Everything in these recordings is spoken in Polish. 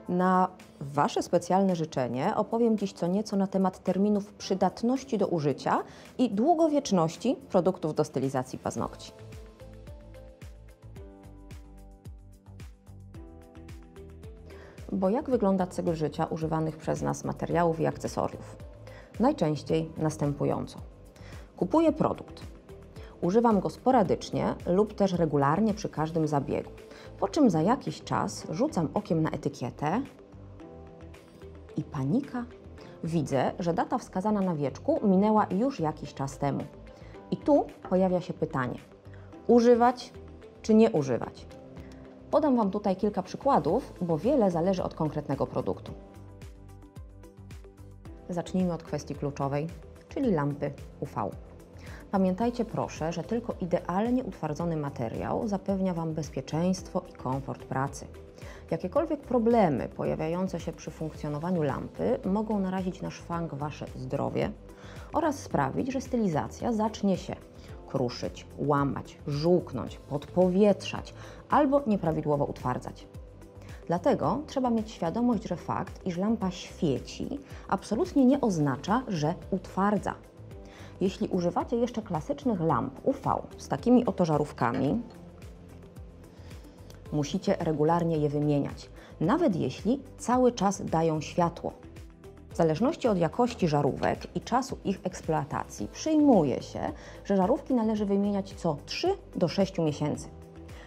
Na Wasze specjalne życzenie opowiem dziś co nieco na temat terminów przydatności do użycia i długowieczności produktów do stylizacji paznokci. Bo jak wygląda cykl życia używanych przez nas materiałów i akcesoriów? Najczęściej następująco. Kupuję produkt. Używam go sporadycznie lub też regularnie przy każdym zabiegu, po czym za jakiś czas rzucam okiem na etykietę i panika. Widzę, że data wskazana na wieczku minęła już jakiś czas temu. I tu pojawia się pytanie, używać czy nie używać? Podam Wam tutaj kilka przykładów, bo wiele zależy od konkretnego produktu. Zacznijmy od kwestii kluczowej, czyli lampy UV. Pamiętajcie proszę, że tylko idealnie utwardzony materiał zapewnia Wam bezpieczeństwo i komfort pracy. Jakiekolwiek problemy pojawiające się przy funkcjonowaniu lampy mogą narazić na szwank Wasze zdrowie oraz sprawić, że stylizacja zacznie się kruszyć, łamać, żółknąć, podpowietrzać albo nieprawidłowo utwardzać. Dlatego trzeba mieć świadomość, że fakt, iż lampa świeci, absolutnie nie oznacza, że utwardza. Jeśli używacie jeszcze klasycznych lamp UV z takimi oto żarówkami, musicie regularnie je wymieniać, nawet jeśli cały czas dają światło. W zależności od jakości żarówek i czasu ich eksploatacji przyjmuje się, że żarówki należy wymieniać co 3 do 6 miesięcy.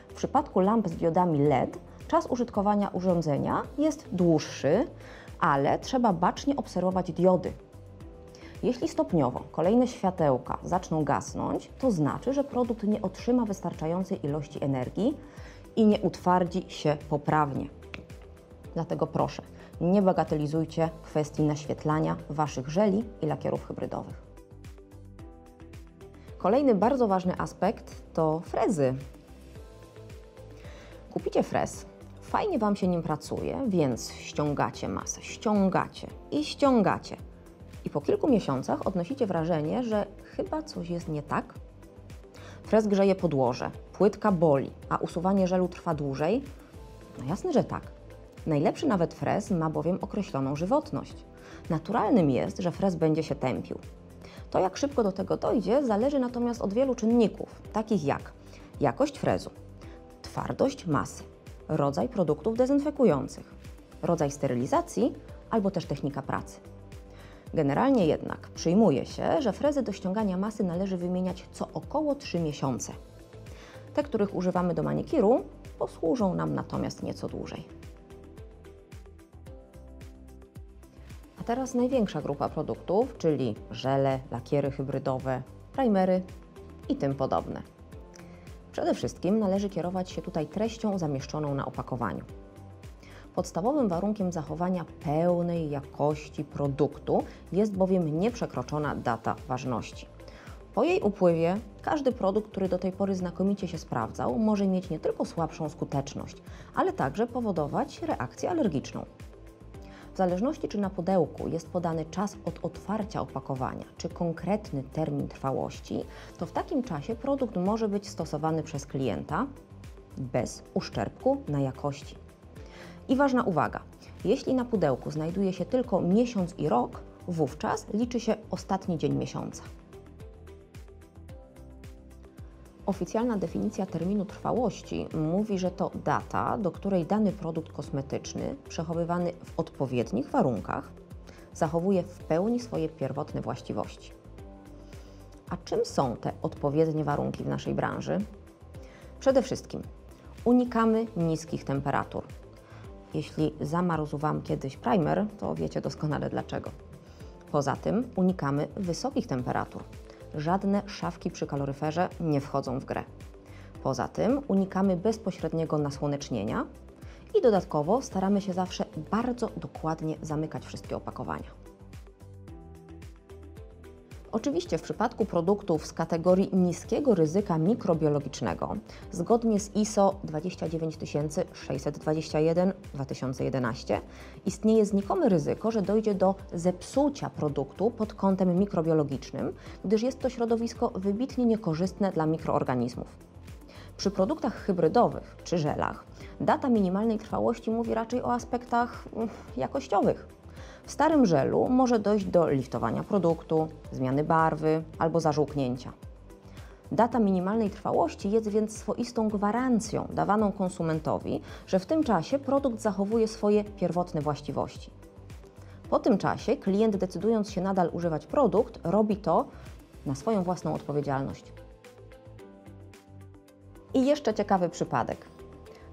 W przypadku lamp z diodami LED czas użytkowania urządzenia jest dłuższy, ale trzeba bacznie obserwować diody. Jeśli stopniowo kolejne światełka zaczną gasnąć, to znaczy, że produkt nie otrzyma wystarczającej ilości energii i nie utwardzi się poprawnie. Dlatego proszę, nie bagatelizujcie kwestii naświetlania Waszych żeli i lakierów hybrydowych. Kolejny bardzo ważny aspekt to frezy. Kupicie frez, fajnie Wam się nim pracuje, więc ściągacie masę, ściągacie i ściągacie. I po kilku miesiącach odnosicie wrażenie, że chyba coś jest nie tak. Frez grzeje podłoże, płytka boli, a usuwanie żelu trwa dłużej? No jasne, że tak. Najlepszy nawet frez ma bowiem określoną żywotność. Naturalnym jest, że frez będzie się tępił. To, jak szybko do tego dojdzie, zależy natomiast od wielu czynników, takich jak jakość frezu, twardość masy, rodzaj produktów dezynfekujących, rodzaj sterylizacji albo też technika pracy. Generalnie jednak przyjmuje się, że frezy do ściągania masy należy wymieniać co około 3 miesiące. Te, których używamy do manikiru, posłużą nam natomiast nieco dłużej. A teraz największa grupa produktów, czyli żele, lakiery hybrydowe, primery i tym podobne. Przede wszystkim należy kierować się tutaj treścią zamieszczoną na opakowaniu. Podstawowym warunkiem zachowania pełnej jakości produktu jest bowiem nieprzekroczona data ważności. Po jej upływie każdy produkt, który do tej pory znakomicie się sprawdzał, może mieć nie tylko słabszą skuteczność, ale także powodować reakcję alergiczną. W zależności czy na pudełku jest podany czas od otwarcia opakowania, czy konkretny termin trwałości, to w takim czasie produkt może być stosowany przez klienta bez uszczerbku na jakości. I ważna uwaga, jeśli na pudełku znajduje się tylko miesiąc i rok, wówczas liczy się ostatni dzień miesiąca. Oficjalna definicja terminu trwałości mówi, że to data, do której dany produkt kosmetyczny przechowywany w odpowiednich warunkach zachowuje w pełni swoje pierwotne właściwości. A czym są te odpowiednie warunki w naszej branży? Przede wszystkim unikamy niskich temperatur. Jeśli zamarzł Wam kiedyś primer, to wiecie doskonale dlaczego. Poza tym unikamy wysokich temperatur. Żadne szafki przy kaloryferze nie wchodzą w grę. Poza tym unikamy bezpośredniego nasłonecznienia i dodatkowo staramy się zawsze bardzo dokładnie zamykać wszystkie opakowania. Oczywiście w przypadku produktów z kategorii niskiego ryzyka mikrobiologicznego, zgodnie z ISO 29621/2011, istnieje znikome ryzyko, że dojdzie do zepsucia produktu pod kątem mikrobiologicznym, gdyż jest to środowisko wybitnie niekorzystne dla mikroorganizmów. Przy produktach hybrydowych czy żelach Data minimalnej trwałości mówi raczej o aspektach jakościowych. W starym żelu może dojść do liftowania produktu, zmiany barwy albo zażółknięcia. Data minimalnej trwałości jest więc swoistą gwarancją dawaną konsumentowi, że w tym czasie produkt zachowuje swoje pierwotne właściwości. Po tym czasie klient, decydując się nadal używać produkt, robi to na swoją własną odpowiedzialność. I jeszcze ciekawy przypadek.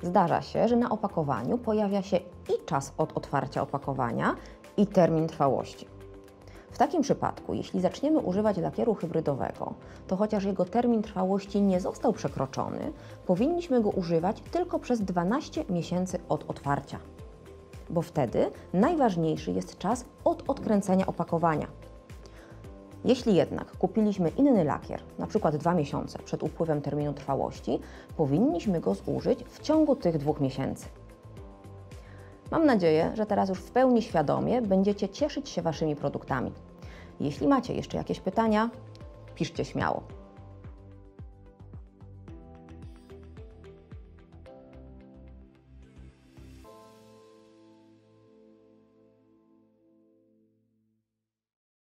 Zdarza się, że na opakowaniu pojawia się i czas od otwarcia opakowania, i termin trwałości. W takim przypadku, jeśli zaczniemy używać lakieru hybrydowego, to chociaż jego termin trwałości nie został przekroczony, powinniśmy go używać tylko przez 12 miesięcy od otwarcia. Bo wtedy najważniejszy jest czas od odkręcenia opakowania. Jeśli jednak kupiliśmy inny lakier, np. 2 miesiące przed upływem terminu trwałości, powinniśmy go zużyć w ciągu tych 2 miesięcy. Mam nadzieję, że teraz już w pełni świadomie będziecie cieszyć się Waszymi produktami. Jeśli macie jeszcze jakieś pytania, piszcie śmiało.